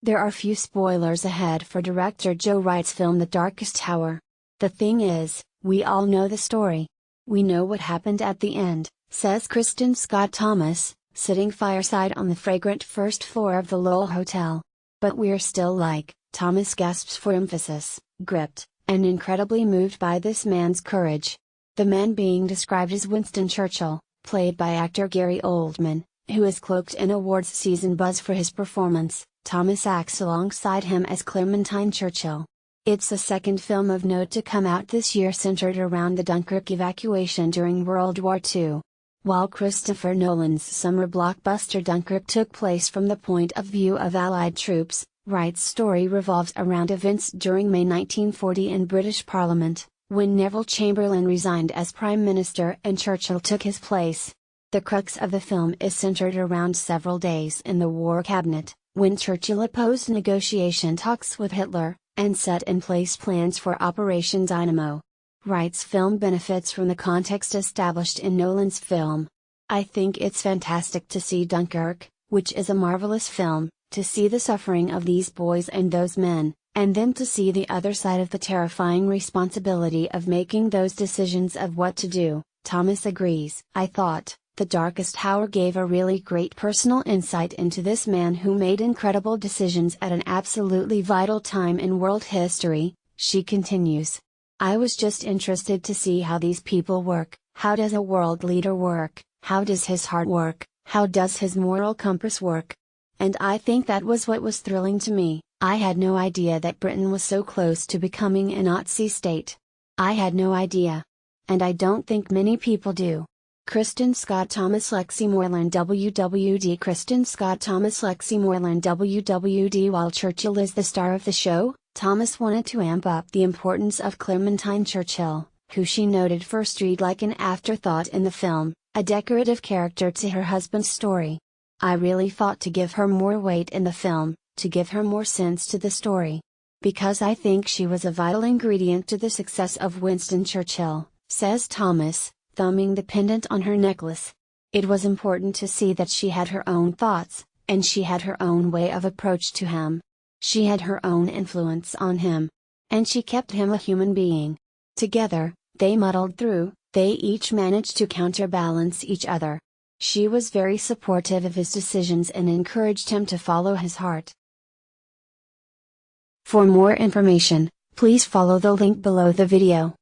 There are few spoilers ahead for director Joe Wright's film The Darkest Tower. The thing is, we all know the story. We know what happened at the end, says Kristin Scott Thomas, sitting fireside on the fragrant first floor of the Lowell Hotel. But we're still like, Thomas gasps for emphasis, gripped, and incredibly moved by this man's courage. The man being described as Winston Churchill, played by actor Gary Oldman, who is cloaked in awards season buzz for his performance. Thomas acts alongside him as Clementine Churchill. It's the second film of note to come out this year centered around the Dunkirk evacuation during World War II. While Christopher Nolan's summer blockbuster Dunkirk took place from the point of view of Allied troops, Wright's story revolves around events during May 1940 in British Parliament, when Neville Chamberlain resigned as Prime Minister and Churchill took his place. The crux of the film is centered around several days in the War Cabinet, when Churchill opposed negotiation talks with Hitler, and set in place plans for Operation Dynamo. Wright's film benefits from the context established in Nolan's film. I think it's fantastic to see Dunkirk, which is a marvelous film, to see the suffering of these boys and those men, and then to see the other side of the terrifying responsibility of making those decisions of what to do. Thomas agrees. I thought, The Darkest Tower gave a really great personal insight into this man who made incredible decisions at an absolutely vital time in world history, she continues. I was just interested to see how these people work. How does a world leader work? How does his heart work? How does his moral compass work? And I think that was what was thrilling to me. I had no idea that Britain was so close to becoming a Nazi state. I had no idea. And I don't think many people do. Kristin Scott Thomas Lexi Moreland WWD Kristin Scott Thomas Lexi Moreland WWD While Churchill is the star of the show, Thomas wanted to amp up the importance of Clementine Churchill, who she noted first read like an afterthought in the film, a decorative character to her husband's story. I really fought to give her more weight in the film, to give her more sense to the story. Because I think she was a vital ingredient to the success of Winston Churchill, says Thomas, thumbing the pendant on her necklace. It was important to see that she had her own thoughts, and she had her own way of approach to him. She had her own influence on him. And she kept him a human being. Together, they muddled through, they each managed to counterbalance each other. She was very supportive of his decisions and encouraged him to follow his heart. For more information, please follow the link below the video.